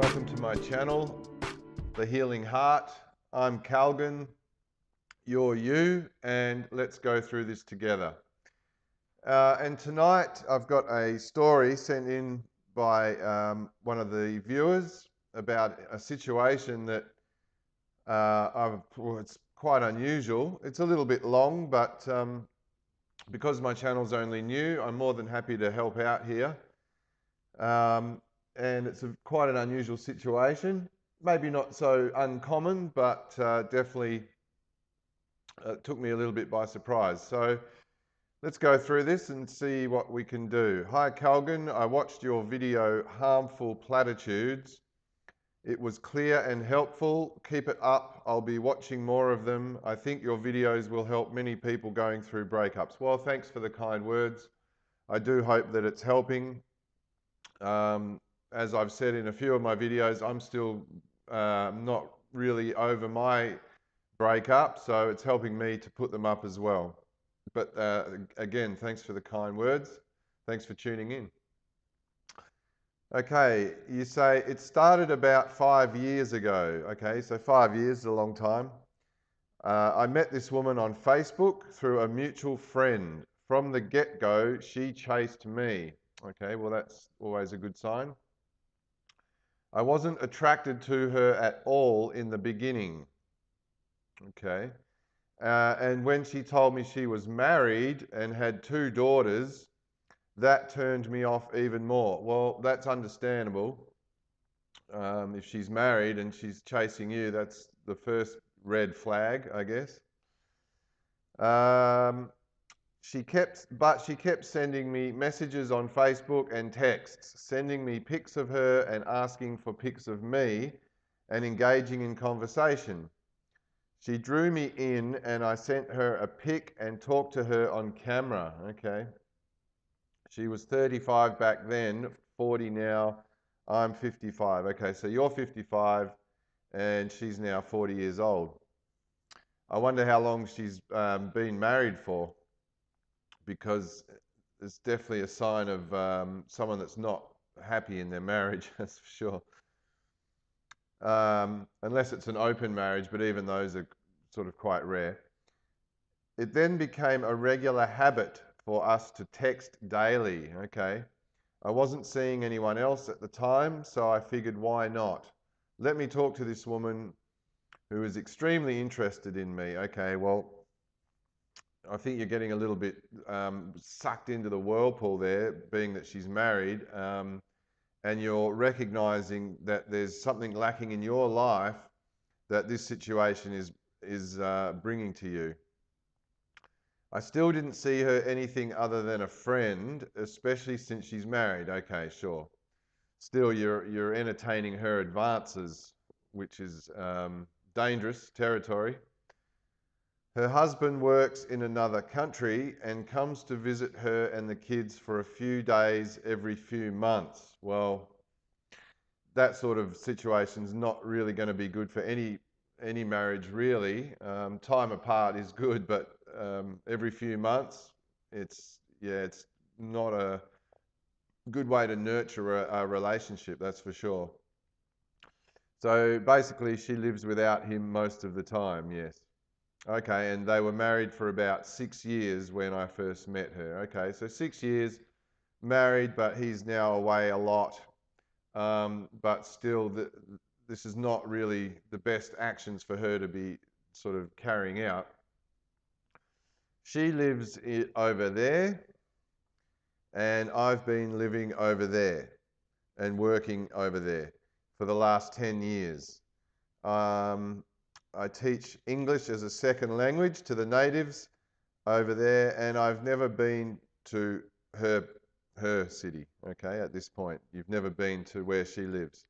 welcome to my channel, The Healing Heart. I'm Calgan, you're you, and let's go through this together. And tonight I've got a story sent in by one of the viewers about a situation that it's quite unusual. It's a little bit long, but because my channel's only new, I'm more than happy to help out here. And it's quite an unusual situation. Maybe not so uncommon, but definitely took me a little bit by surprise. So let's go through this and see what we can do. Hi Calgan, I watched your video, Harmful Platitudes. It was clear and helpful. Keep it up. I'll be watching more of them. I think your videos will help many people going through breakups. Well, thanks for the kind words. I do hope that it's helping. As I've said in a few of my videos, I'm still not really over my breakup, so it's helping me to put them up as well. But again, thanks for the kind words. Thanks for tuning in. Okay, you say it started about 5 years ago. Okay, so 5 years is a long time. I met this woman on Facebook through a mutual friend. From the get-go, she chased me. Okay, well that's always a good sign. I wasn't attracted to her at all in the beginning. Okay. And when she told me she was married and had 2 daughters, that turned me off even more. Well, that's understandable. If she's married and she's chasing you, that's the first red flag, I guess. She kept sending me messages on Facebook and texts, sending me pics of her and asking for pics of me and engaging in conversation. She drew me in and I sent her a pic and talked to her on camera. Okay. She was 35 back then, 40 now. I'm 55. Okay, so you're 55 and she's now 40 years old. I wonder how long she's been married for, because it's definitely a sign of someone that's not happy in their marriage, that's for sure. Unless it's an open marriage, but even those are sort of quite rare. It then became a regular habit for us to text daily, okay? I wasn't seeing anyone else at the time, so I figured, why not? Let me talk to this woman who is extremely interested in me. Okay, well, I think you're getting a little bit sucked into the whirlpool there, being that she's married, and you're recognizing that there's something lacking in your life that this situation is bringing to you. I still didn't see her anything other than a friend, especially since she's married. Okay, sure. Still, you're entertaining her advances, which is dangerous territory. Her husband works in another country and comes to visit her and the kids for a few days every few months. Well, that sort of situation's not really going to be good for any marriage, really. Time apart is good, but every few months, it's not a good way to nurture a relationship, that's for sure. So basically, she lives without him most of the time, yes. Okay, and they were married for about 6 years when I first met her. Okay, so 6 years married, but he's now away a lot. But still, this is not really the best actions for her to be sort of carrying out. She lives over there, and I've been living over there and working over there for the last 10 years. I teach English as a second language to the natives over there, and I've never been to her city, okay, at this point. You've never been to where she lives.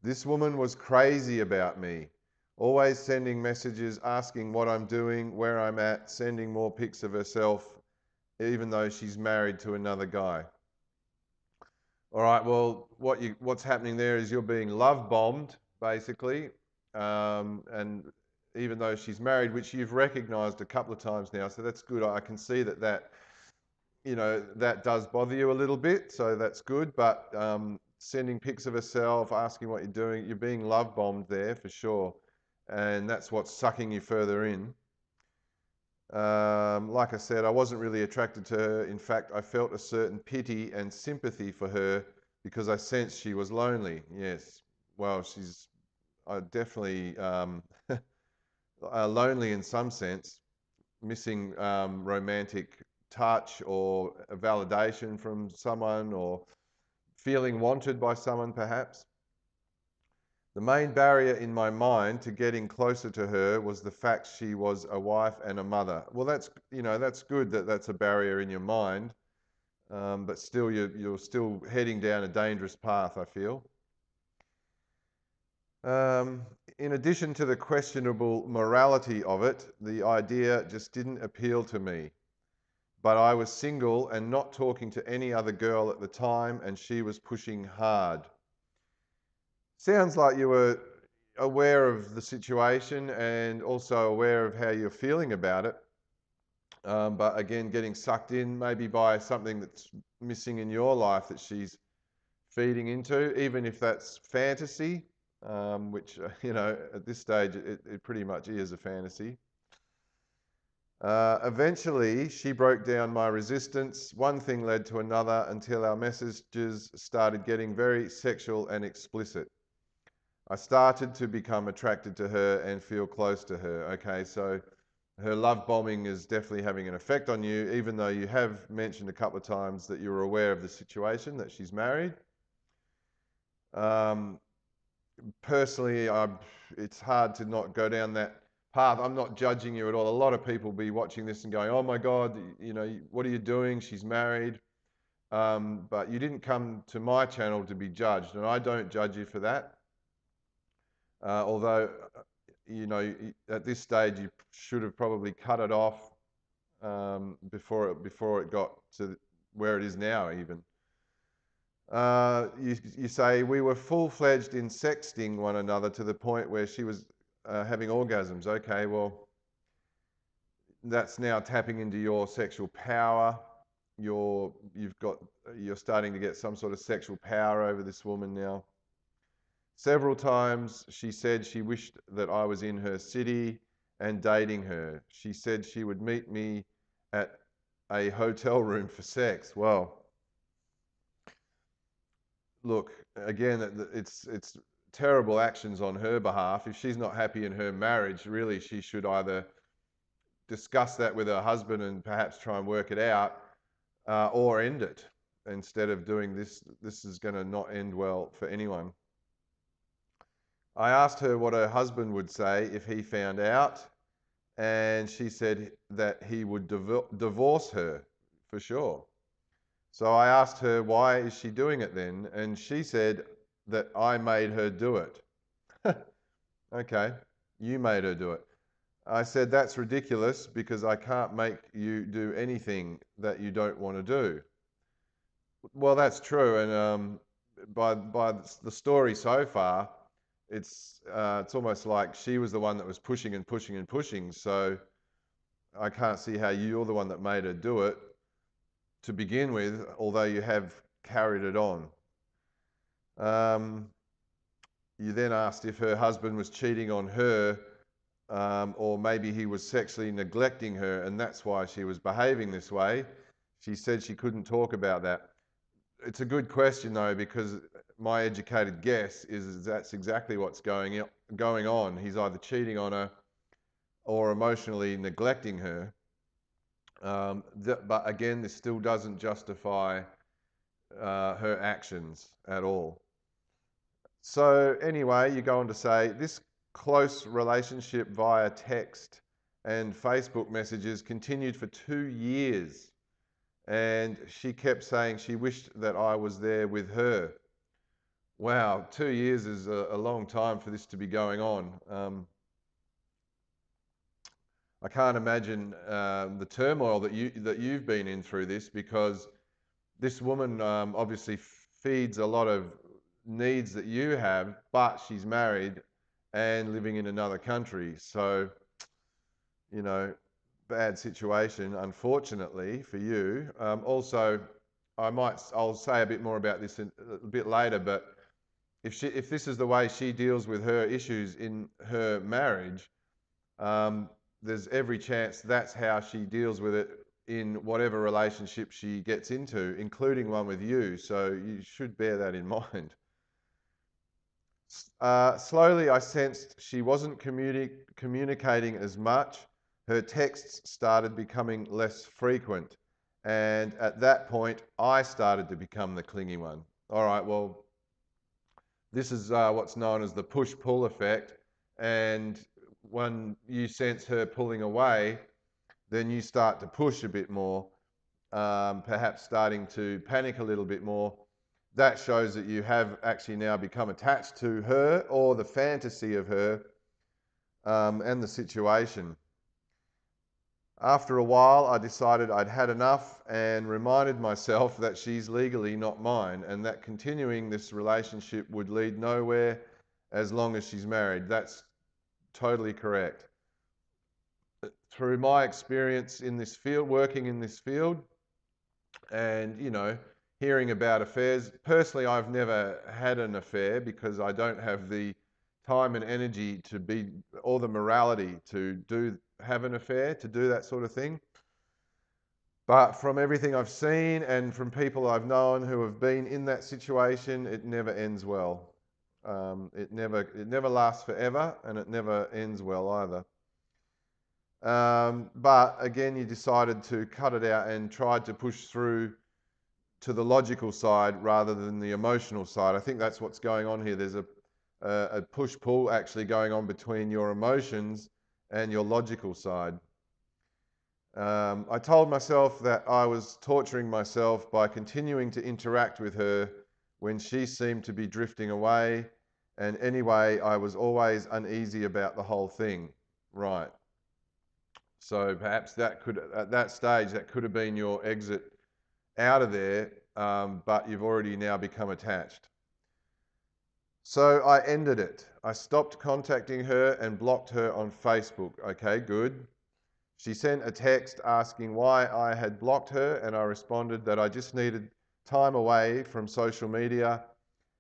This woman was crazy about me, always sending messages, asking what I'm doing, where I'm at, sending more pics of herself, even though she's married to another guy. All right, well, what's happening there is you're being love bombed, basically. And even though she's married, which you've recognized a couple of times now, so that's good. I can see that you know, that does bother you a little bit, so that's good. But sending pics of herself, asking what you're doing. You're being love bombed there for sure. And that's what's sucking you further in. Like I said, I wasn't really attracted to her. In fact, I felt a certain pity and sympathy for her because I sensed she was lonely. Yes, well, she's definitely lonely in some sense, missing romantic touch or a validation from someone or feeling wanted by someone perhaps. The main barrier in my mind to getting closer to her was the fact she was a wife and a mother. Well, that's good that that's a barrier in your mind, but still you're still heading down a dangerous path, I feel. Um, in addition to the questionable morality of it, the idea just didn't appeal to me. But I was single and not talking to any other girl at the time, and she was pushing hard. Sounds like you were aware of the situation and also aware of how you're feeling about it. But again, getting sucked in maybe by something that's missing in your life that she's feeding into, even if that's fantasy, which, at this stage, it pretty much is a fantasy. Eventually, she broke down my resistance. One thing led to another until our messages started getting very sexual and explicit. I started to become attracted to her and feel close to her. Okay, so her love bombing is definitely having an effect on you, even though you have mentioned a couple of times that you're aware of the situation, that she's married. Um, Personally, it's hard to not go down that path. I'm not judging you at all. A lot of people will be watching this and going, oh my God, what are you doing? She's married. But you didn't come to my channel to be judged, and I don't judge you for that. Although, at this stage, you should have probably cut it off before it got to where it is now, even. You say we were full-fledged in sexting one another to the point where she was having orgasms. Okay, well, that's now tapping into your sexual power. You're starting to get some sort of sexual power over this woman now. Several times she said she wished that I was in her city and dating her. She said she would meet me at a hotel room for sex. Well, look, again, it's terrible actions on her behalf. If she's not happy in her marriage, really, she should either discuss that with her husband and perhaps try and work it out, or end it instead of doing this. This is going to not end well for anyone. I asked her what her husband would say if he found out, and she said that he would divorce her for sure. So I asked her, why is she doing it then? And she said that I made her do it. Okay, you made her do it. I said, that's ridiculous because I can't make you do anything that you don't want to do. Well, that's true. And by the story so far, it's almost like she was the one that was pushing and pushing and pushing. So I can't see how you're the one that made her do it to begin with, although you have carried it on. You then asked if her husband was cheating on her, or maybe he was sexually neglecting her, and that's why she was behaving this way. She said she couldn't talk about that. It's a good question, though, because my educated guess is that's exactly what's going on. He's either cheating on her or emotionally neglecting her. But again, this still doesn't justify her actions at all. So anyway, you go on to say, this close relationship via text and Facebook messages continued for 2 years. And she kept saying she wished that I was there with her. Wow, 2 years is a long time for this to be going on. I can't imagine the turmoil that you've been in through this, because this woman obviously feeds a lot of needs that you have, but she's married and living in another country. So, bad situation, unfortunately for you. Also, I'll say a bit more about this a bit later, but if this is the way she deals with her issues in her marriage, um, there's every chance that's how she deals with it in whatever relationship she gets into, including one with you. So you should bear that in mind. Slowly, I sensed she wasn't communicating as much. Her texts started becoming less frequent. And at that point, I started to become the clingy one. All right, well, this is what's known as the push-pull effect. And when you sense her pulling away, then you start to push a bit more, perhaps starting to panic a little bit more. That shows that you have actually now become attached to her or the fantasy of her, and the situation. After a while, I decided I'd had enough and reminded myself that she's legally not mine and that continuing this relationship would lead nowhere as long as she's married. That's totally correct. Through my experience in this field, working in this field, and hearing about affairs. Personally, I've never had an affair because I don't have the time and energy to be, or the morality to have an affair, to do that sort of thing. But from everything I've seen and from people I've known who have been in that situation, it never ends well. It never lasts forever, and it never ends well either. But again, you decided to cut it out and tried to push through to the logical side rather than the emotional side. I think that's what's going on here. There's a push-pull actually going on between your emotions and your logical side. I told myself that I was torturing myself by continuing to interact with her when she seemed to be drifting away. And anyway, I was always uneasy about the whole thing. Right. So perhaps at that stage, that could have been your exit out of there, but you've already now become attached. So I ended it. I stopped contacting her and blocked her on Facebook. Okay, good. She sent a text asking why I had blocked her, and I responded that I just needed time away from social media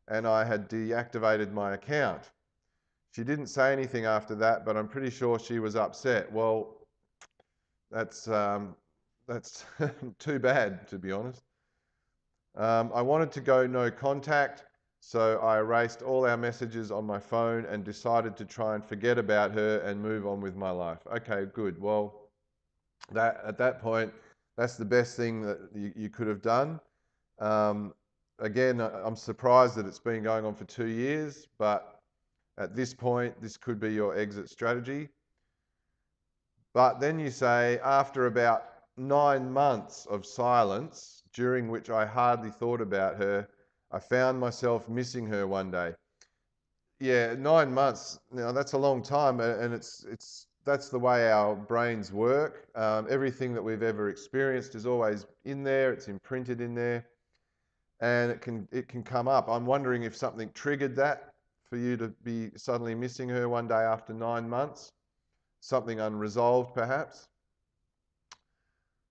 and I had deactivated my account. She didn't say anything after that, but I'm pretty sure she was upset. Well, that's too bad, to be honest. I wanted to go no contact, so I erased all our messages on my phone and decided to try and forget about her and move on with my life. Okay, good. Well, at that point, that's the best thing that you could have done. Again, I'm surprised that it's been going on for 2 years, but at this point, this could be your exit strategy. But then you say, after about 9 months of silence, during which I hardly thought about her, I found myself missing her one day. Yeah, 9 months, that's a long time, and that's the way our brains work. Everything that we've ever experienced is always in there, it's imprinted in there, and it can come up. I'm wondering if something triggered that for you to be suddenly missing her one day after 9 months. Something unresolved, perhaps.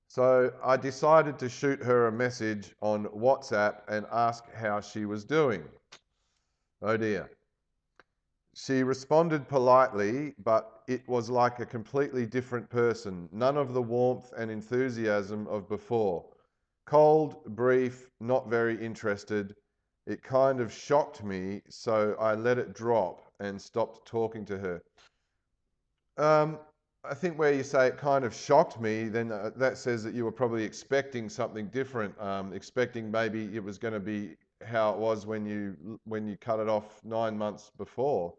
So I decided to shoot her a message on WhatsApp and ask how she was doing. Oh dear. She responded politely, but it was like a completely different person. None of the warmth and enthusiasm of before. Cold, brief, not very interested. It kind of shocked me, so I let it drop and stopped talking to her. I think where you say it kind of shocked me, then that says that you were probably expecting something different, expecting maybe it was going to be how it was when you cut it off 9 months before.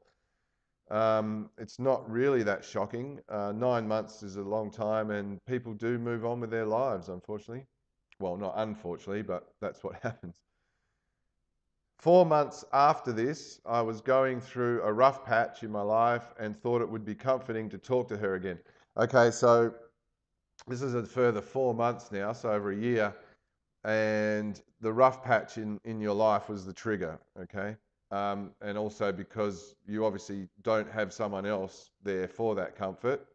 It's not really that shocking. 9 months is a long time, and people do move on with their lives, unfortunately. Well, not unfortunately, but that's what happens. 4 months after this, I was going through a rough patch in my life and thought it would be comforting to talk to her again. Okay, so this is a further 4 months now, so over a year, and the rough patch in your life was the trigger, okay? And also because you obviously don't have someone else there for that comfort.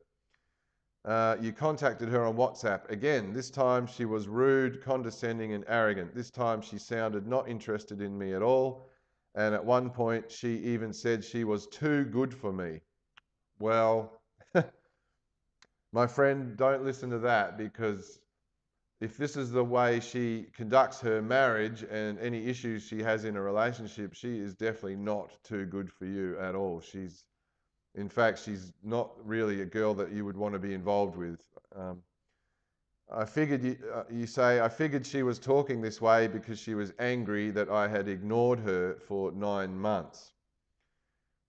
You contacted her on WhatsApp. Again, this time she was rude, condescending, and arrogant. This time she sounded not interested in me at all. And at one point, she even said she was too good for me. Well, my friend, don't listen to that, because if this is the way she conducts her marriage and any issues she has in a relationship, she is definitely not too good for you at all. In fact, she's not really a girl that you would want to be involved with. I figured I figured she was talking this way because she was angry that I had ignored her for 9 months.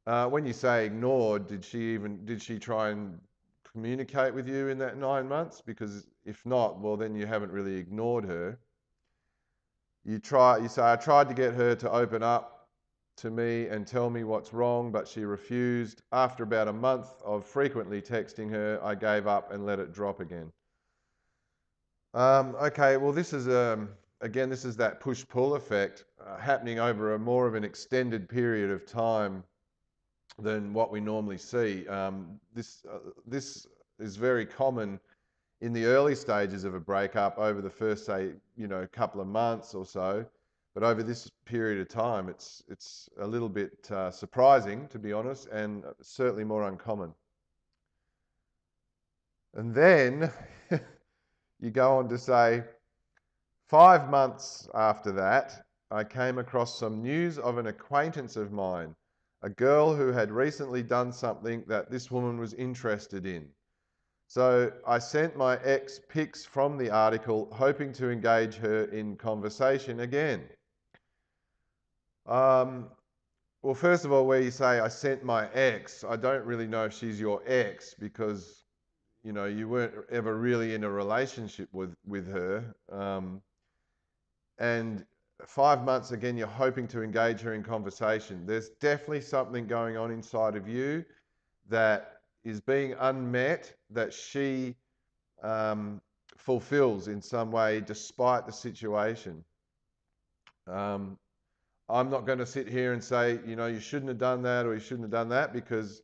When you say ignored, did she try and communicate with you in that 9 months? Because if not, well, then you haven't really ignored her. You say, I tried to get her to open up to me and tell me what's wrong, but she refused. After about a month of frequently texting her, I gave up and let it drop again. Okay, well, this is again, this is that push-pull effect happening over more of an extended period of time than what we normally see. This is very common in the early stages of a breakup, over the first, say, couple of months or so. But over this period of time, it's a little bit surprising, to be honest, and certainly more uncommon. And then you go on to say, 5 months after that, I came across some news of an acquaintance of mine, a girl who had recently done something that this woman was interested in. So I sent my ex pics from the article, hoping to engage her in conversation again. Well, first of all, where you say I sent my ex, I don't really know if she's your ex, because you weren't ever really in a relationship with her. And 5 months, again, you're hoping to engage her in conversation. There's definitely something going on inside of you that is being unmet, that she fulfills in some way despite the situation. I'm not going to sit here and say, you shouldn't have done that or you shouldn't have done that, because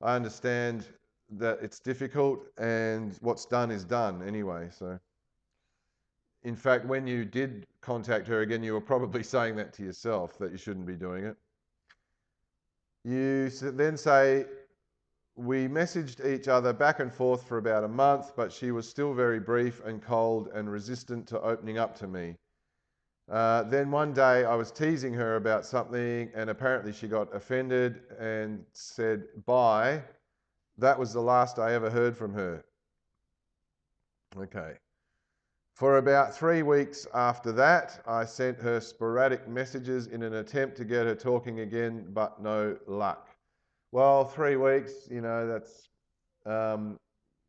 I understand that it's difficult and what's done is done anyway. So, in fact, when you did contact her again, you were probably saying that to yourself, that you shouldn't be doing it. You then say, we messaged each other back and forth for about a month, but she was still very brief and cold and resistant to opening up to me. Then one day I was teasing her about something, and apparently she got offended and said bye. That was the last I ever heard from her. Okay. For about 3 weeks after that, I sent her sporadic messages in an attempt to get her talking again, but no luck. Well, 3 weeks, that's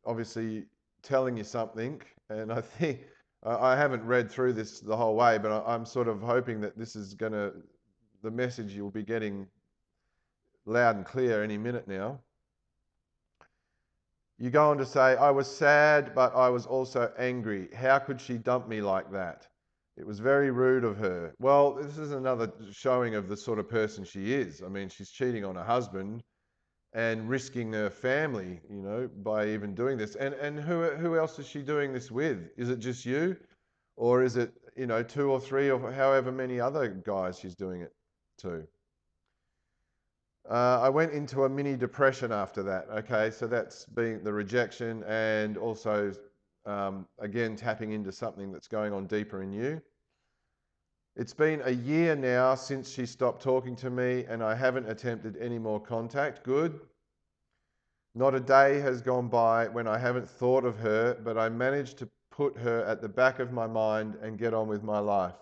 obviously telling you something. And I think, I haven't read through this the whole way, but I'm sort of hoping that this is the message you'll be getting loud and clear any minute now. You go on to say, I was sad, but I was also angry. How could she dump me like that? It was very rude of her. Well, this is another showing of the sort of person she is. I mean, she's cheating on her husband and risking her family, by even doing this. And who else is she doing this with? Is it just you? Or is it, 2 or 3 or however many other guys she's doing it to? I went into a mini depression after that. Okay, so that's being the rejection, and also, again, tapping into something that's going on deeper in you. It's been a year now since she stopped talking to me, and I haven't attempted any more contact. Good. Not a day has gone by when I haven't thought of her, but I managed to put her at the back of my mind and get on with my life.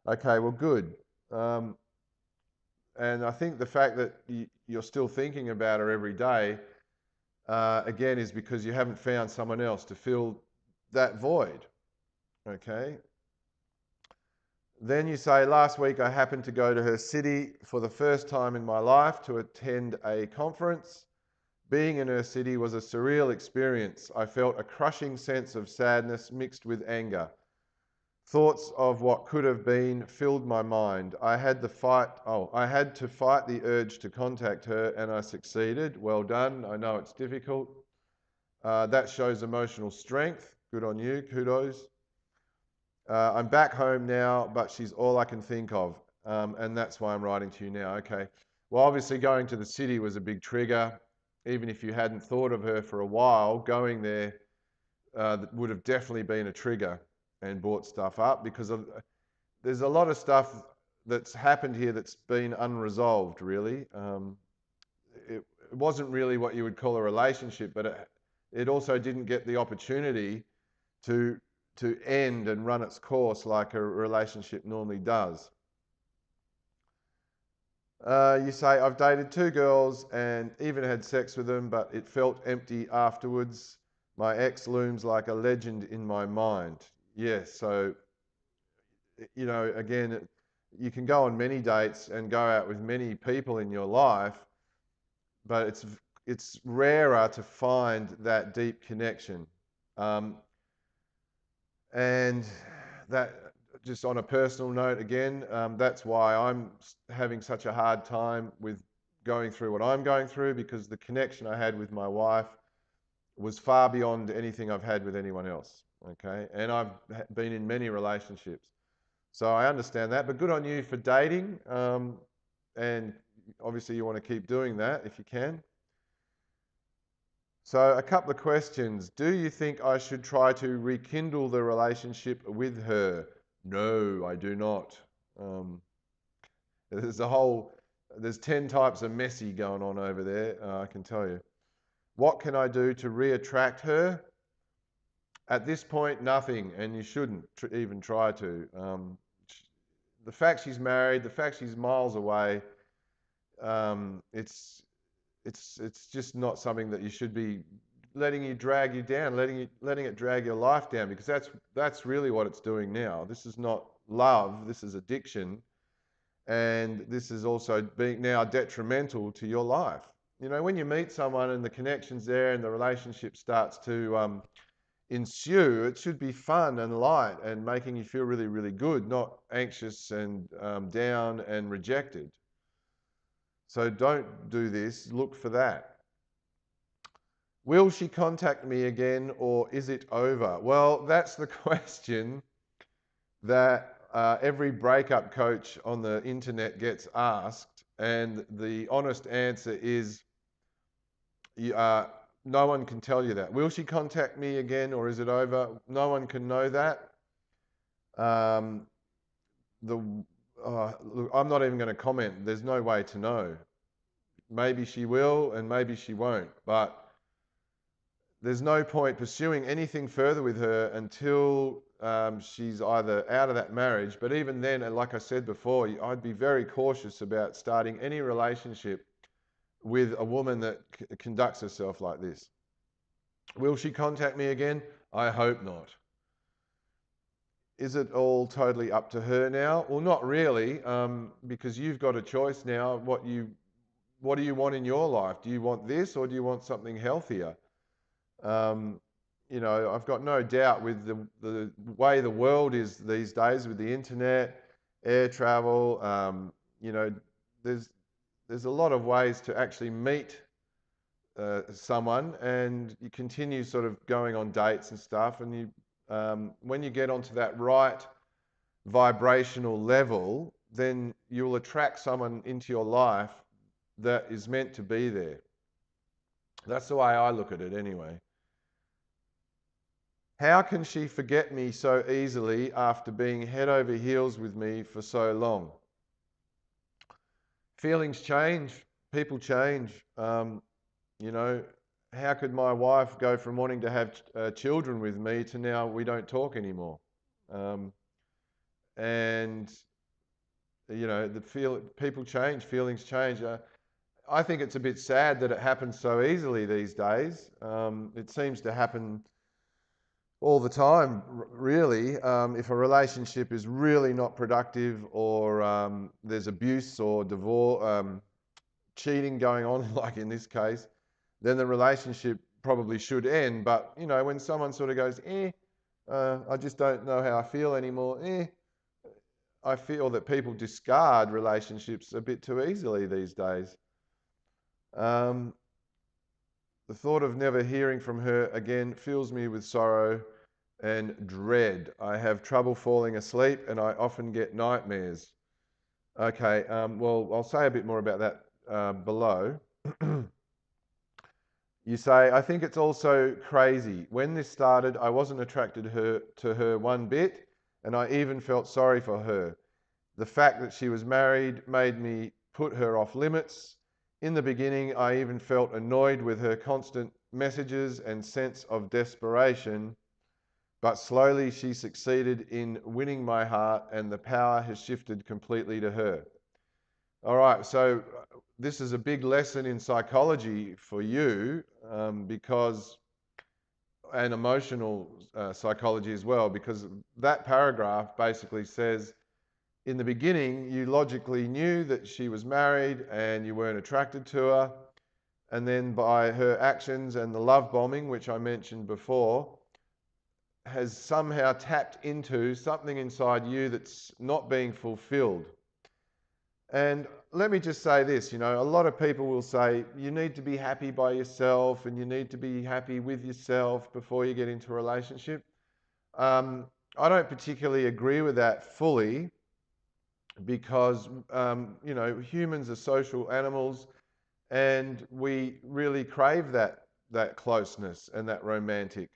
Okay, well, good. And I think the fact that you're still thinking about her every day, again, is because you haven't found someone else to fill that void. Okay? Then you say, last week I happened to go to her city for the first time in my life to attend a conference. Being in her city was a surreal experience. I felt a crushing sense of sadness mixed with anger. Thoughts of what could have been filled my mind. I had to fight the urge to contact her, and I succeeded. Well done. I know it's difficult. That shows emotional strength. Good on you. Kudos. I'm back home now, but she's all I can think of. And that's why I'm writing to you now. Okay. Well, obviously going to the city was a big trigger. Even if you hadn't thought of her for a while, going there would have definitely been a trigger and brought stuff up because there's a lot of stuff that's happened here that's been unresolved, really. It wasn't really what you would call a relationship, but it also didn't get the opportunity to end and run its course like a relationship normally does. You say, I've dated 2 girls and even had sex with them, but it felt empty afterwards. My ex looms like a legend in my mind. Yes, so, you know, again, you can go on many dates and go out with many people in your life, but it's rarer to find that deep connection. And that, just on a personal note again, that's why I'm having such a hard time with going through what I'm going through, because the connection I had with my wife was far beyond anything I've had with anyone else. Okay, and I've been in many relationships, so I understand that. But good on you for dating, and obviously you want to keep doing that if you can. So a couple of questions. Do you think I should try to rekindle the relationship with her? No, I do not. Um, there's there's 10 types of messy going on over there, I can tell you. What can I do to re-attract her? At this point, nothing, and you shouldn't even try to. The fact she's married, the fact she's miles away, it's just not something that you should be letting you drag you down, letting it drag your life down, because that's really what it's doing now. This is not love, this is addiction, and this is also being now detrimental to your life. You know, when you meet someone and the connection's there and the relationship starts to ensue, it should be fun and light and making you feel really, really good, not anxious and down and rejected. So don't do this, look for that. Will she contact me again, or is it over? Well, that's the question that every breakup coach on the internet gets asked, and the honest answer is no one can tell you that. Will she contact me again, or is it over? No one can know that. Look, I'm not even going to comment. There's no way to know. Maybe she will, and maybe she won't, but there's no point pursuing anything further with her until she's either out of that marriage. But even then, and like I said before, I'd be very cautious about starting any relationship with a woman that conducts herself like this. Will she contact me again? I hope not. Is it all totally up to her now? Well, not really, because you've got a choice now. What do you want in your life? Do you want this, or do you want something healthier? You know, I've got no doubt with the way the world is these days, with the internet, air travel, you know, there's a lot of ways to actually meet someone, and you continue sort of going on dates and stuff, and when you get onto that right vibrational level, then you'll attract someone into your life that is meant to be there. That's the way I look at it anyway. How can she forget me so easily after being head over heels with me for so long? Feelings change, people change. You know, how could my wife go from wanting to have children with me to now we don't talk anymore? And you know, people change, feelings change. I think it's a bit sad that it happens so easily these days. It seems to happen all the time, really. If a relationship is really not productive, or there's abuse or divorce, cheating going on, like in this case, then the relationship probably should end. But, you know, when someone sort of goes, I just don't know how I feel anymore, I feel that people discard relationships a bit too easily these days. The thought of never hearing from her again fills me with sorrow and dread. I have trouble falling asleep and I often get nightmares. Okay, well, I'll say a bit more about that below. You say, I think it's also crazy. When this started, I wasn't attracted to her one bit, and I even felt sorry for her. The fact that she was married made me put her off limits. In the beginning, I even felt annoyed with her constant messages and sense of desperation, but slowly she succeeded in winning my heart and the power has shifted completely to her. All right, so this is a big lesson in psychology for you because, and emotional psychology as well, because that paragraph basically says, in the beginning, you logically knew that she was married and you weren't attracted to her. And then by her actions and the love bombing, which I mentioned before, has somehow tapped into something inside you that's not being fulfilled. And let me just say this, a lot of people will say you need to be happy by yourself and you need to be happy with yourself before you get into a relationship. I don't particularly agree with that fully because, humans are social animals and we really crave that closeness and that romantic,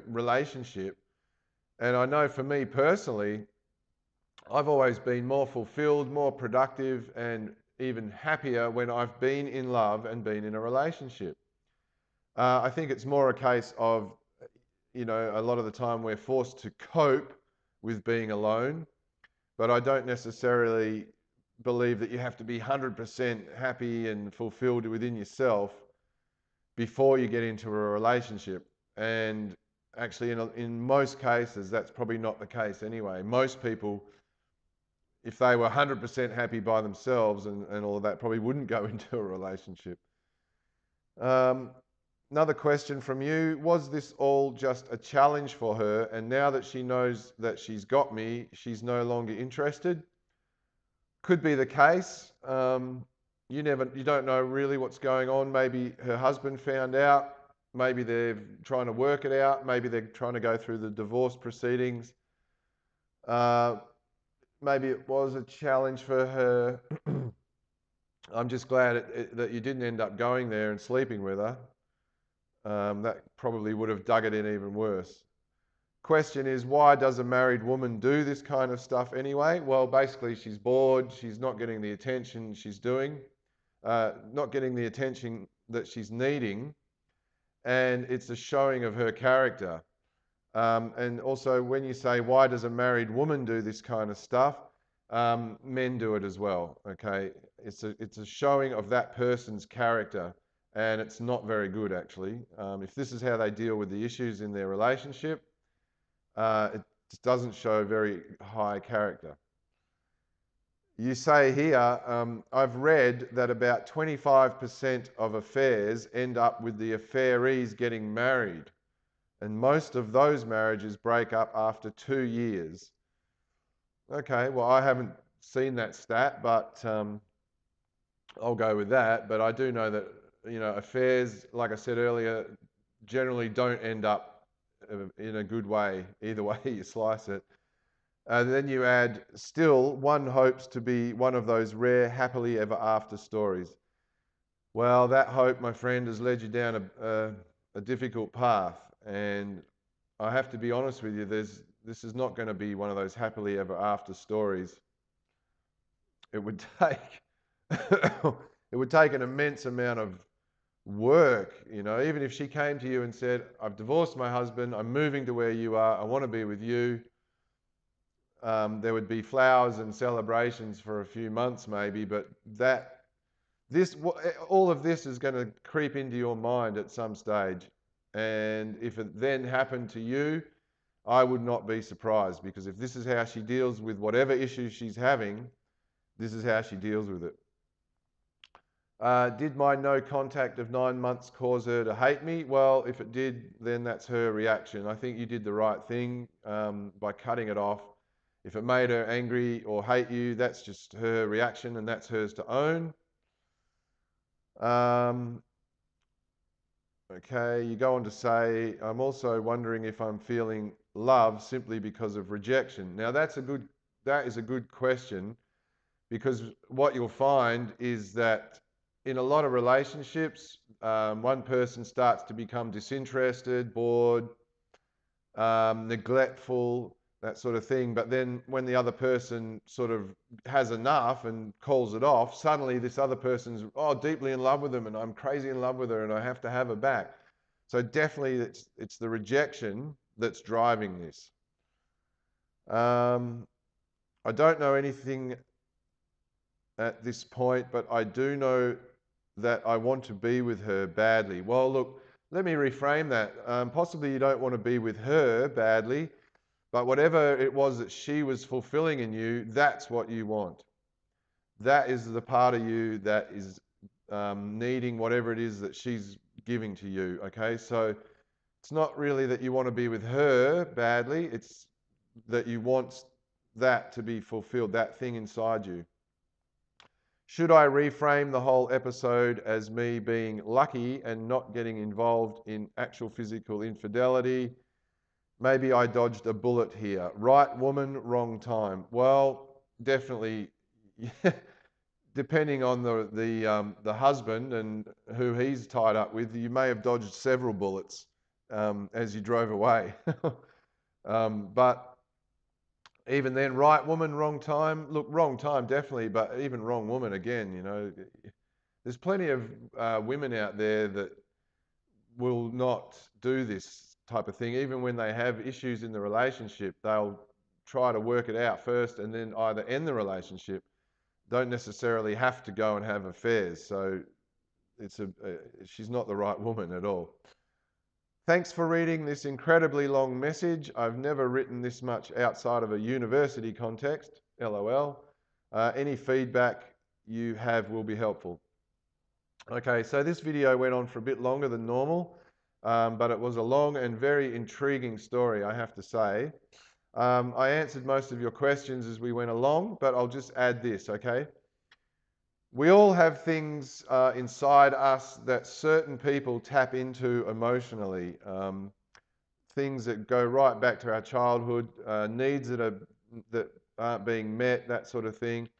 relationship. And I know for me personally, I've always been more fulfilled, more productive, and even happier when I've been in love and been in a relationship. I think it's more a case of, a lot of the time we're forced to cope with being alone, but I don't necessarily believe that you have to be 100% happy and fulfilled within yourself before you get into a relationship. And actually, in most cases, that's probably not the case anyway. Most people, if they were 100% happy by themselves and all of that, probably wouldn't go into a relationship. Another question from you, was this all just a challenge for her and now that she knows that she's got me, she's no longer interested? Could be the case. You don't know really what's going on. Maybe her husband found out. Maybe they're trying to work it out. Maybe they're trying to go through the divorce proceedings. Maybe it was a challenge for her. I'm just glad that you didn't end up going there and sleeping with her. That probably would have dug it in even worse. Question is, why does a married woman do this kind of stuff anyway? Well, basically she's bored, she's not getting the attention not getting the attention that she's needing, and it's a showing of her character. And also when you say, why does a married woman do this kind of stuff? Men do it as well, okay? It's a showing of that person's character, and it's not very good actually. If this is how they deal with the issues in their relationship, it just doesn't show very high character. You say here, I've read that about 25% of affairs end up with the affairees getting married, and most of those marriages break up after 2 years. Okay, well, I haven't seen that stat, but I'll go with that. But I do know that, affairs, like I said earlier, generally don't end up in a good way, either way you slice it. Then you add, still, one hopes to be one of those rare happily ever after stories. Well, that hope, my friend, has led you down a difficult path. And I have to be honest with you, this is not going to be one of those happily ever after stories. It would take, it would take an immense amount of work, even if she came to you and said, I've divorced my husband, I'm moving to where you are, I want to be with you. There would be flowers and celebrations for a few months maybe, but all of this is going to creep into your mind at some stage. And if it then happened to you, I would not be surprised, because if this is how she deals with whatever issues she's having, this is how she deals with it. Did my no contact of 9 months cause her to hate me? Well, if it did, then that's her reaction. I think you did the right thing by cutting it off. If it made her angry or hate you, that's just her reaction and that's hers to own. Okay, you go on to say, I'm also wondering if I'm feeling love simply because of rejection. Now that is a good question, because what you'll find is that in a lot of relationships, one person starts to become disinterested, bored, neglectful, that sort of thing. But then when the other person sort of has enough and calls it off, suddenly this other person's, oh, deeply in love with them, and I'm crazy in love with her and I have to have her back. So definitely it's the rejection that's driving this. I don't know anything at this point, but I do know that I want to be with her badly. Well, look, let me reframe that. Possibly you don't want to be with her badly, but whatever it was that she was fulfilling in you, that's what you want. That is the part of you that is needing whatever it is that she's giving to you. Okay, so it's not really that you want to be with her badly, it's that you want that to be fulfilled, that thing inside you. Should I reframe the whole episode as me being lucky and not getting involved in actual physical infidelity? Maybe I dodged a bullet here. Right woman, wrong time. Well, definitely, depending on the husband and who he's tied up with, you may have dodged several bullets as you drove away. But even then, right woman, wrong time. Look, wrong time definitely, but even wrong woman again. You know, there's plenty of women out there that will not do this type of thing. Even when they have issues in the relationship, they'll try to work it out first and then either end the relationship. Don't necessarily have to go and have affairs. So she's not the right woman at all. Thanks for reading this incredibly long message. I've never written this much outside of a university context, LOL. Any feedback you have will be helpful. Okay, so this video went on for a bit longer than normal, but it was a long and very intriguing story, I have to say. I answered most of your questions as we went along, but I'll just add this, okay? We all have things inside us that certain people tap into emotionally. Things that go right back to our childhood, needs that aren't being met, that sort of thing.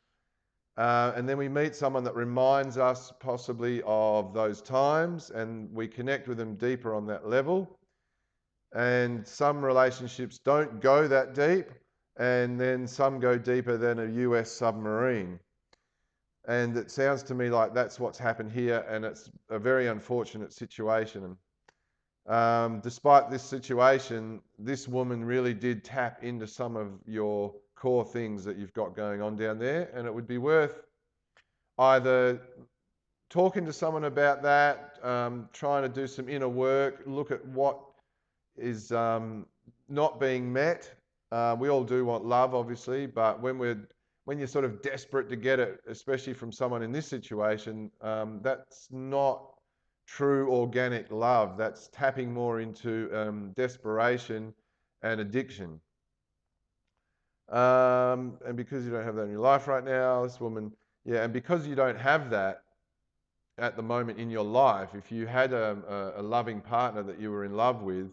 And then we meet someone that reminds us possibly of those times, and we connect with them deeper on that level. And some relationships don't go that deep, and then some go deeper than a US submarine. And it sounds to me like that's what's happened here, and it's a very unfortunate situation. Despite this situation, this woman really did tap into some of your core things that you've got going on down there, and it would be worth either talking to someone about that, trying to do some inner work, look at what is not being met. We all do want love, obviously, but when you're sort of desperate to get it, especially from someone in this situation, that's not true organic love. That's tapping more into desperation and addiction. And because you don't have that in your life right now, this woman, yeah, and because you don't have that at the moment in your life, if you had a loving partner that you were in love with,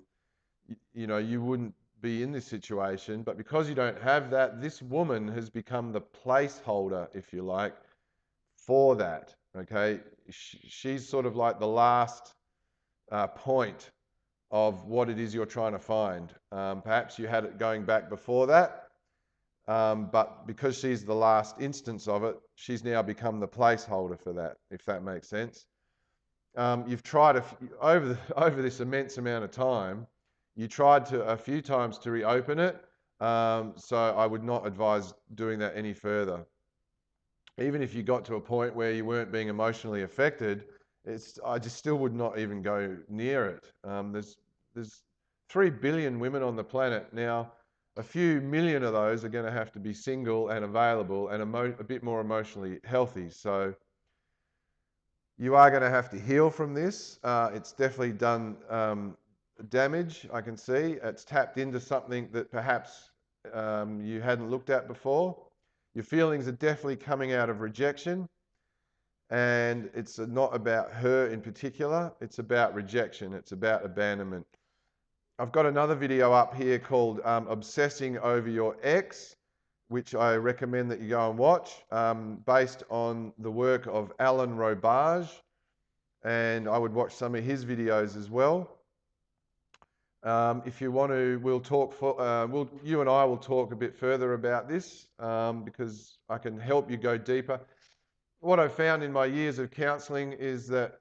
you know, you wouldn't be in this situation. But because you don't have that, this woman has become the placeholder, if you like, for that. Okay, she's sort of like the last point of what it is you're trying to find. Perhaps you had it going back before that, but because she's the last instance of it, she's now become the placeholder for that, if that makes sense. You've tried over this immense amount of time, you tried a few times to reopen it, so I would not advise doing that any further. Even if you got to a point where you weren't being emotionally affected, I just still would not even go near it. There's 3 billion women on the planet now. A few million of those are going to have to be single and available and a bit more emotionally healthy. So you are going to have to heal from this. It's definitely done damage, I can see. It's tapped into something that perhaps you hadn't looked at before. Your feelings are definitely coming out of rejection. And it's not about her in particular, it's about rejection, it's about abandonment. I've got another video up here called Obsessing Over Your Ex, which I recommend that you go and watch, based on the work of Alan Robage, and I would watch some of his videos as well. If you want to, you and I will talk a bit further about this, because I can help you go deeper. What I've found in my years of counselling is that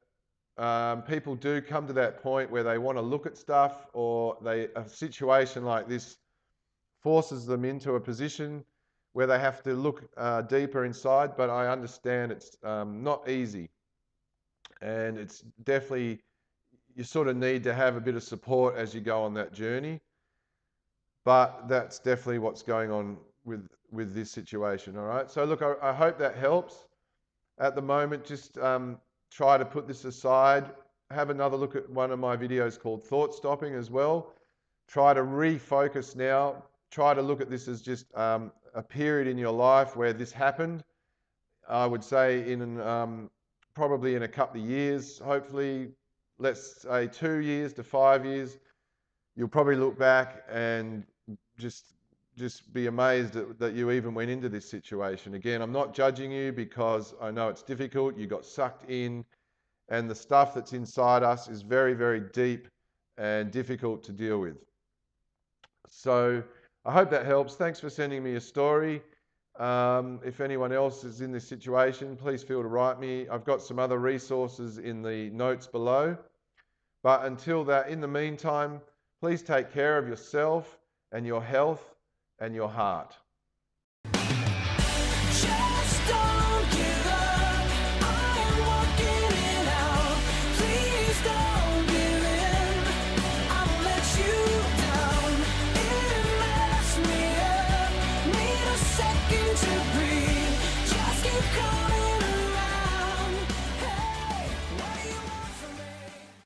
people do come to that point where they want to look at stuff, or a situation like this forces them into a position where they have to look deeper inside. But I understand it's not easy, and it's definitely, you sort of need to have a bit of support as you go on that journey. But that's definitely what's going on with this situation. All right. So look, I hope that helps. At the moment, just try to put this aside. Have another look at one of my videos called Thought Stopping as well. Try to refocus now. Try to look at this as just a period in your life where this happened. I would say probably in a couple of years, hopefully, let's say 2 years to 5 years, you'll probably look back and just be amazed that you even went into this situation. Again, I'm not judging you, because I know it's difficult. You got sucked in, and the stuff that's inside us is very, very deep and difficult to deal with. So I hope that helps. Thanks for sending me a story. If anyone else is in this situation, please feel to write me. I've got some other resources in the notes below. But until that, in the meantime, please take care of yourself and your health and your heart.